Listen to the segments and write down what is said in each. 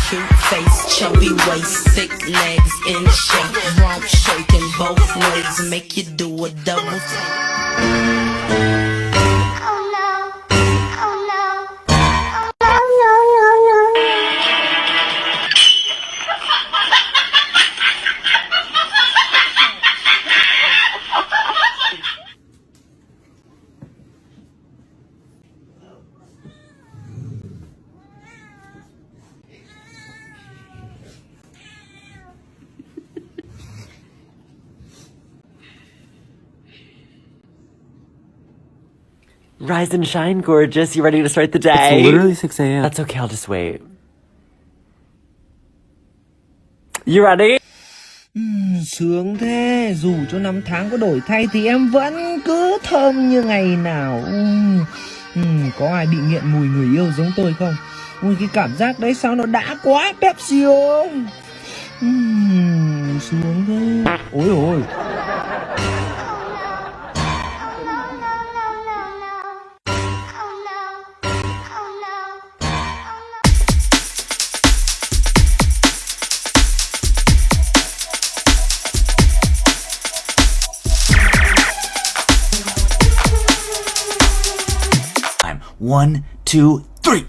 Cute face, chubby waist, thick legs in shape, rump shaking both ways, make you do a double take. Rise and shine, gorgeous. You ready to start the day? It's literally 6 a.m. That's okay, I'll just wait. You ready? Sướng thế, dù cho năm tháng có đổi thay thì em vẫn cứ thơm như ngày nào. Có ai bị nghiện mùi người yêu giống tôi không? Ui, cái cảm giác đấy sao nó đã quá, Pepsi ơi. Sướng thế. Ôi ôi. One, two, three.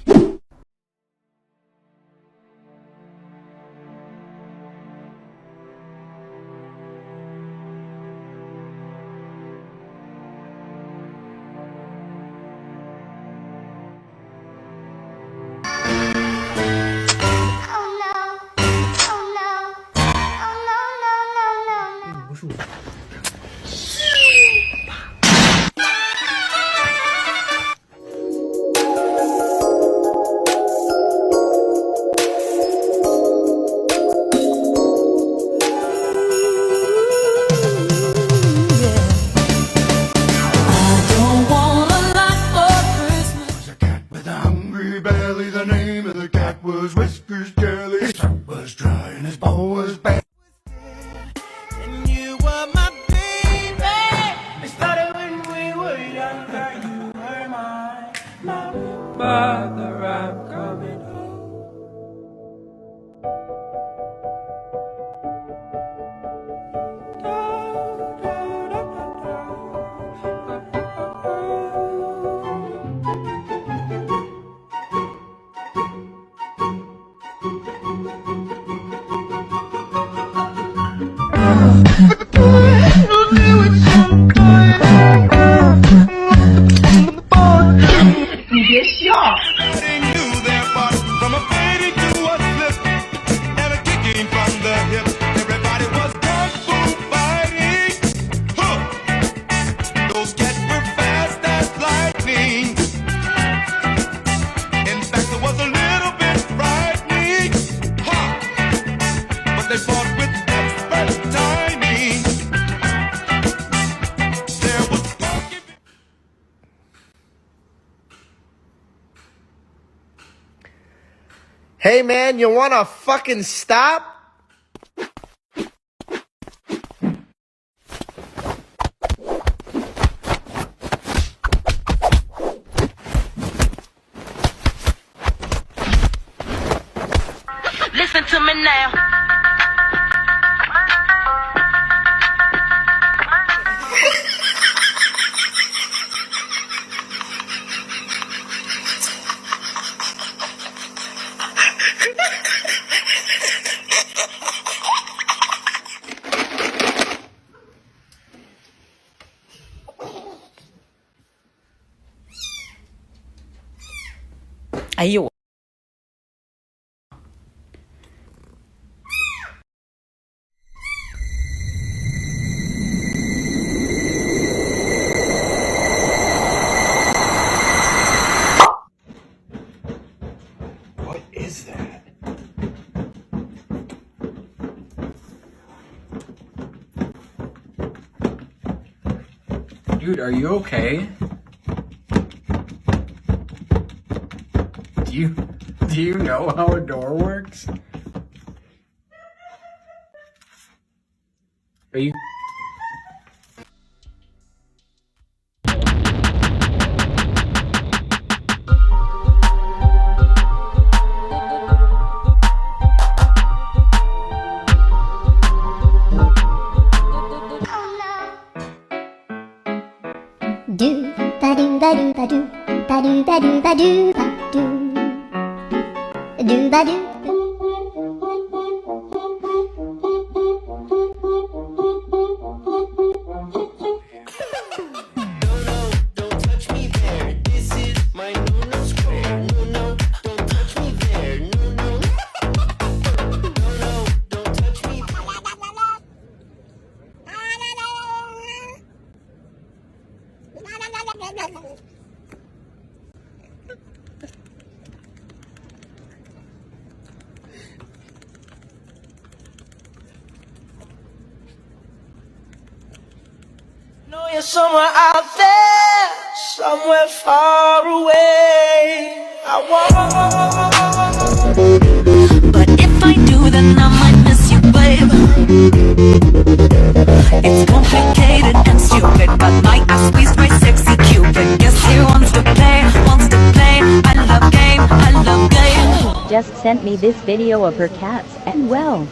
Hey man, you wanna fucking stop? Listen to me now. Ayo. What is that? Dude, are you okay? Do you know how a door works? Are you... ba doo ba doo ba doo ba doo ba doo ba doo doo ba doo. Know you're somewhere out there, somewhere far away. I want. But if I do, then I might miss you, babe. It's complicated and stupid, but my ass squeezed my sexy cupid. Guess he wants to play, wants to play. I love game, I love game. Just sent me this video of her cats, and well.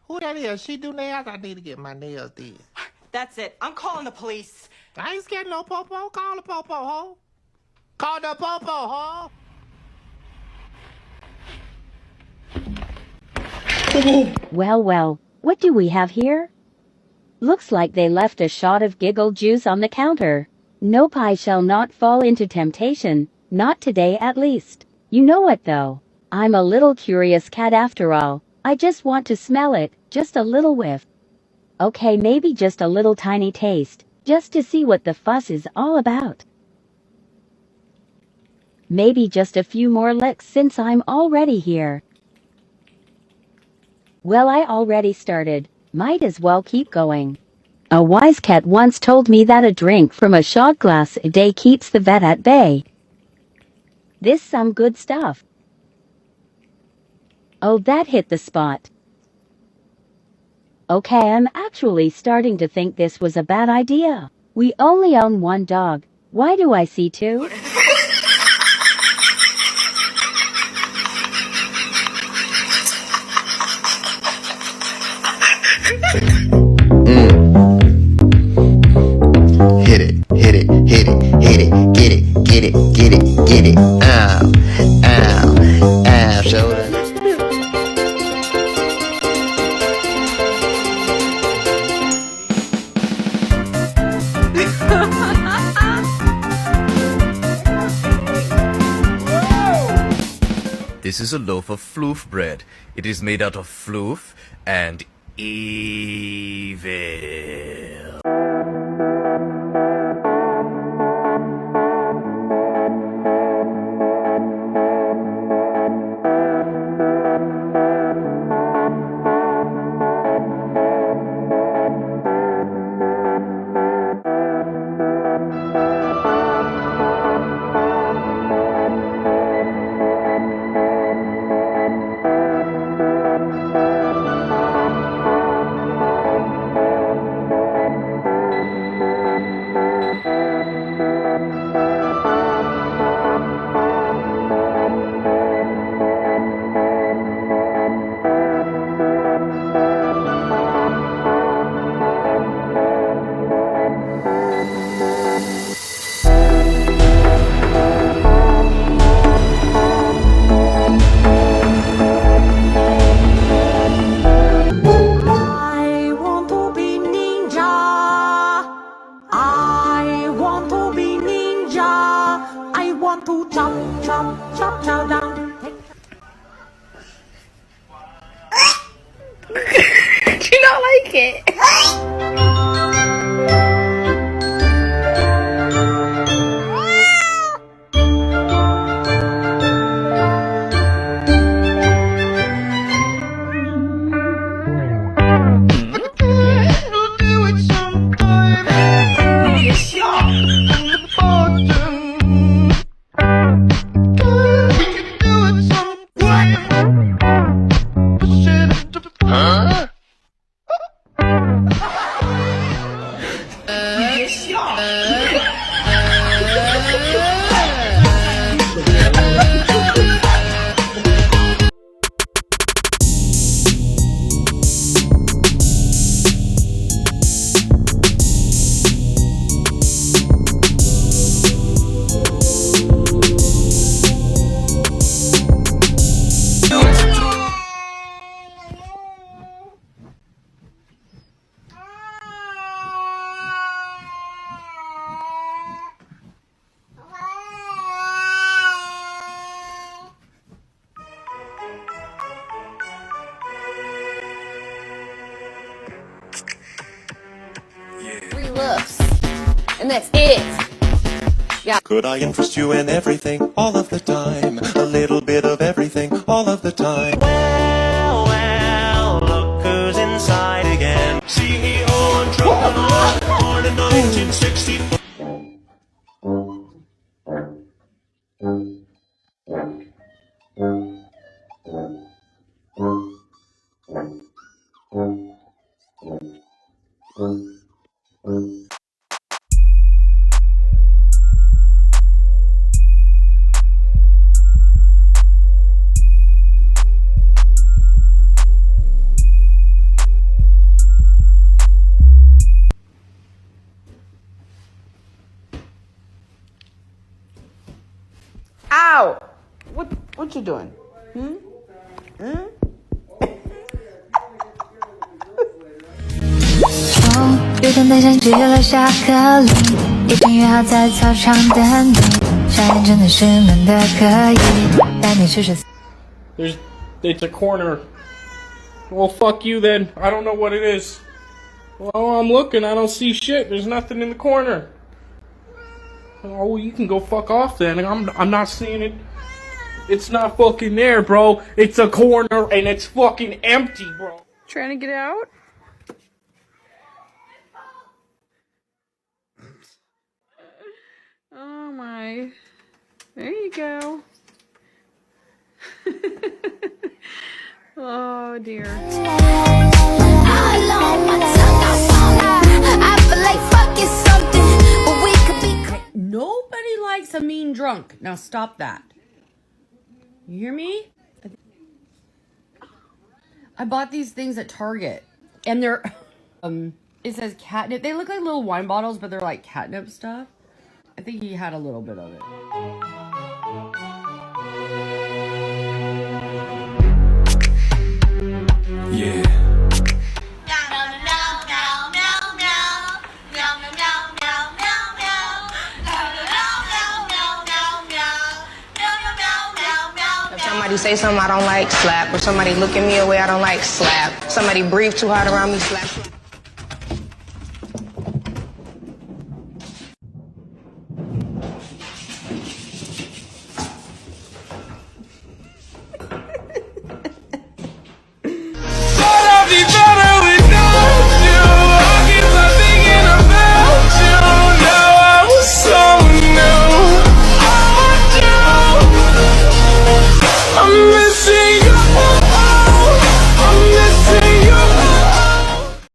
Who that is? She do nails? I need to get my nails did. That's it. I'm calling the police. I ain't scared no popo. Call the popo, ho. Call the popo, ho. Well, what do we have here? Looks like they left a shot of giggle juice on the counter. Nope, I shall not fall into temptation, not today at least. You know what though? I'm a little curious cat after all. I just want to smell it, just a little whiff. Okay, maybe just a little tiny taste, just to see what the fuss is all about. Maybe just a few more licks since I'm already here. Well, I already started, might as well keep going. A wise cat once told me that a drink from a shot glass a day keeps the vet at bay. This some good stuff. Oh, that hit the spot. Okay, I'm actually starting to think this was a bad idea. We only own one dog. Why do I see two? Hit it, hit it, hit it, hit it, get it, get it, get it, get it. Ow, ow, ow, shoulder. This is a loaf of floof bread. It is made out of floof and evil. Do you not like it? Huh? that's it. Could I interest you in everything, all of the time? A little bit of everything, all of the time. Well, well, look who's inside again. CEO entrepreneur, born in 1964. Ow! What you doing?有点担心，只留下颗粒。已经约好在操场等你，sha眼真的是闷的可以，带你去吃。It's a corner. Well, fuck you then. I don't know what it is. Well, I'm looking. I don't see shit. There's nothing in the corner. Oh, you can go fuck off then. I'm not seeing it. It's not fucking there, bro. It's a corner and it's fucking empty, bro. Trying to get out? Oh my. There you go. Oh dear. Nobody likes a mean drunk. Now stop that. You hear me? I bought these things at Target and they're it says catnip. They look like little wine bottles, but they're like catnip stuff. I think he had a little bit of it. Yeah. If somebody say something I don't like, slap. If somebody look at me a way I don't like, slap. Somebody breathe too hard around me, slap.